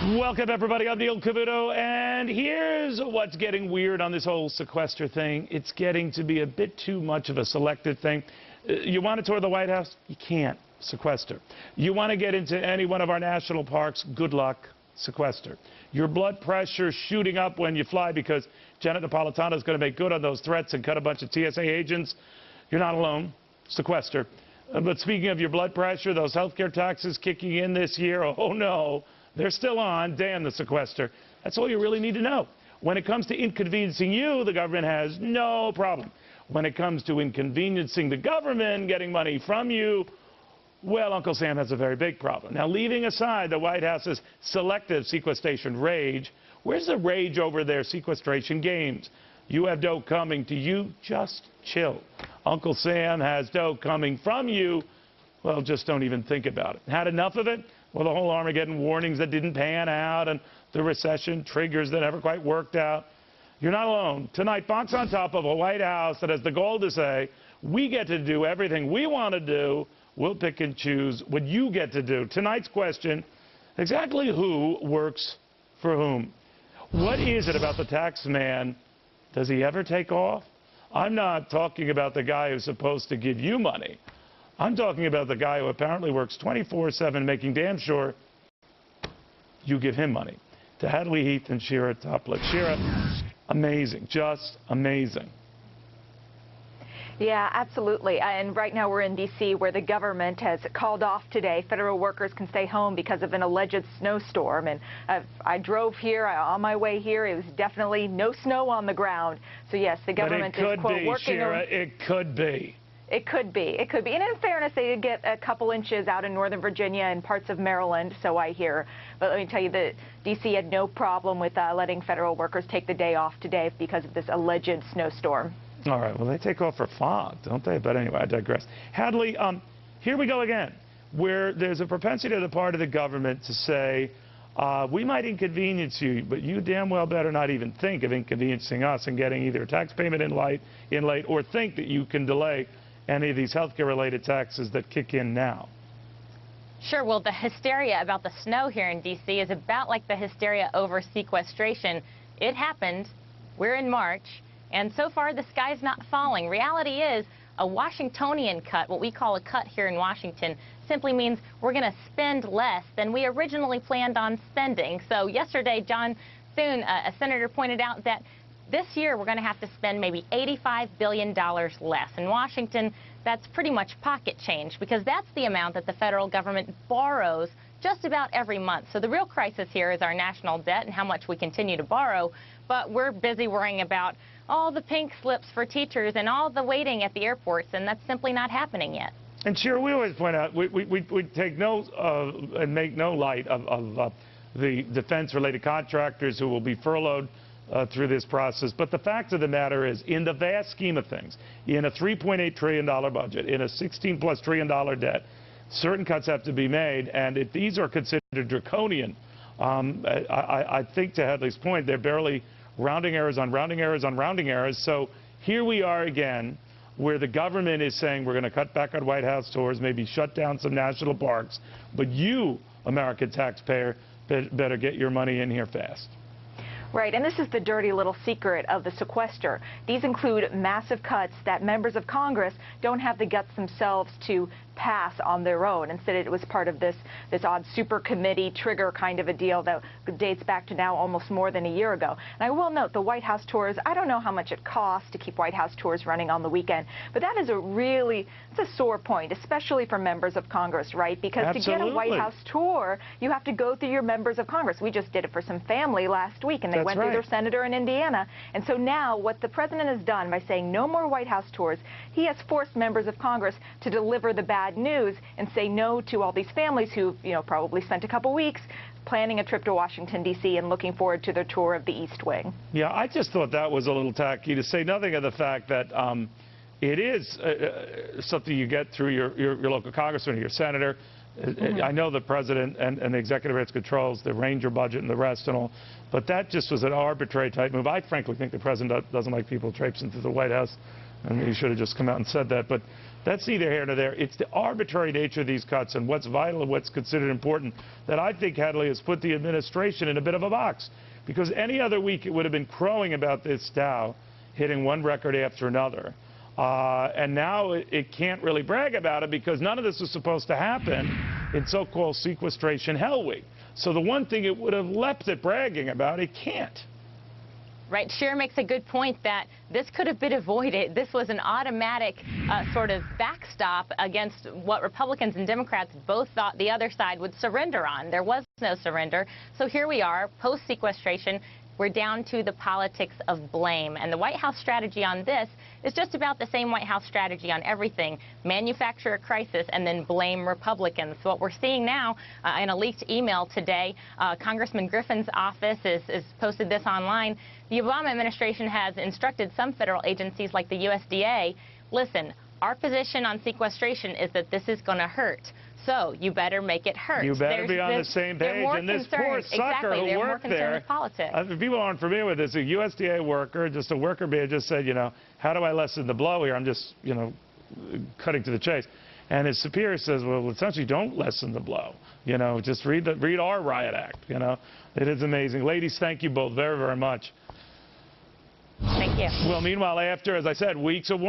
Welcome, everybody. I'm Neil Cavuto, and here's what's getting weird on this whole sequester thing. It's getting to be a bit too much of a selective thing. You want to tour the White House? You can't. Sequester. You want to get into any one of our national parks? Good luck. Sequester. Your blood pressure shooting up when you fly because Janet Napolitano is going to make good on those threats and cut a bunch of TSA agents? You're not alone. Sequester. But speaking of your blood pressure, those healthcare taxes kicking in this year, oh no, they're still on. Damn the sequester. That's all you really need to know. When it comes to inconveniencing you, the government has no problem. When it comes to inconveniencing the government, getting money from you, well, Uncle Sam has a very big problem. Now, leaving aside the White House's selective sequestration rage, where's the rage over their sequestration games? You have dough coming to you, just chill. Uncle Sam has dough coming from you, well, just don't even think about it. Had enough of it? Well, the whole Armageddon warnings that didn't pan out and the recession triggers that never quite worked out. You're not alone. Tonight, Fox on top of a White House that has the goal to say, we get to do everything we want to do. We'll pick and choose what you get to do. Tonight's question, exactly who works for whom? What is it about the tax man? Does he ever take off? I'm not talking about the guy who's supposed to give you money. I'm talking about the guy who apparently works 24/7, making damn sure you give him money. To Hadley Heath and Shira Toeplitz. Shira, amazing, just amazing. Yeah, absolutely. And right now we're in D.C. where the government has called off today. Federal workers can stay home because of an alleged snowstorm. And I drove here, on my way here, it was definitely no snow on the ground. So yes, the government is, quote, working. Shira, it could be. It could be. It could be. And in fairness, they did get a couple inches out in Northern Virginia and parts of Maryland, so I hear. But let me tell you that D.C. had no problem with letting federal workers take the day off today because of this alleged snowstorm. All right, well, they take off for fog, don't they? But anyway, I digress. Hadley, here we go again, where there's a propensity on the part of the government to say, we might inconvenience you, but you damn well better not even think of inconveniencing us and getting either a tax payment in late, or think that you can delay any of these healthcare-related taxes that kick in now. Sure. Well, the hysteria about the snow here in D.C. is about like the hysteria over sequestration. It happened. We're in March. And so far, the sky's not falling. Reality is a Washingtonian cut, what we call a cut here in Washington, simply means we're going to spend less than we originally planned on spending. So yesterday, John Thune, a senator, pointed out that this year we're going to have to spend maybe $85 billion less. In Washington, that's pretty much pocket change because that's the amount that the federal government borrows just about every month. So the real crisis here is our national debt and how much we continue to borrow. But we're busy worrying about all the pink slips for teachers and all the waiting at the airports, and that's simply not happening yet. And Shira, we always point out, we take no and make no light of the defense-related contractors who will be furloughed through this process. But the fact of the matter is, in the vast scheme of things, in a $3.8 trillion budget, in a $16+ trillion debt, certain cuts have to be made. And if these are considered draconian, I think to Hadley's point, they're barely rounding errors on rounding errors on rounding errors. So here we are again, where the government is saying we're going to cut back on White House tours, maybe shut down some national parks, but you, American taxpayer, better get your money in here fast. Right, and this is the dirty little secret of the sequester. These include massive cuts that members of Congress don't have the guts themselves to pass on their own. Instead, it was part of this odd super committee trigger kind of a deal that dates back to now almost more than a year ago. And I will note the White House tours, I don't know how much it costs to keep White House tours running on the weekend, but that is it's a sore point, especially for members of Congress, right? Because Absolutely. To get a White House tour, you have to go through your members of Congress. We just did it for some family last week, and they went through their senator in Indiana. And so now what the president has done by saying no more White House tours, he has forced members of Congress to deliver the bad news and say no to all these families who, probably spent a couple weeks planning a trip to Washington, D.C. and looking forward to their tour of the East Wing. Yeah, I just thought that was a little tacky, to say nothing of the fact that it is something you get through your local congressman or your senator. Mm-hmm. I know the president and the executive branch controls the Ranger budget and the rest and all, but that just was an arbitrary type move. I frankly think the president doesn't like people traipsing through the White House, and he should have just come out and said that. But That's neither here nor there. It's the arbitrary nature of these cuts and what's vital and what's considered important that I think, Hadley, has put the administration in a bit of a box. Because any other week it would have been crowing about this Dow hitting one record after another. And now it can't really brag about it because none of this was supposed to happen in so-called sequestration hell week. So the one thing it would have left it bragging about, it can't. Right. Shira makes a good point that this could have been avoided. This was an automatic sort of backstop against what Republicans and Democrats both thought the other side would surrender on. There was no surrender. So here we are, post-sequestration. We're down to the politics of blame. And the White House strategy on this is just about the same White House strategy on everything. Manufacture a crisis and then blame Republicans. So what we're seeing now in a leaked email today, Congressman Griffin's office is posted this online. The Obama administration has instructed some federal agencies like the USDA, listen, our position on sequestration is that this is going to hurt. So you better make it hurt. You better be on the same page. And this poor sucker who worked there, if people aren't familiar with this, a USDA worker, just a worker bee, just said, you know, how do I lessen the blow here? I'm just, you know, cutting to the chase. And his superior says, well, essentially, don't lessen the blow. You know, just read our riot act. You know, it is amazing. Ladies, thank you both very, very much. Thank you. Well, meanwhile, after, as I said, weeks of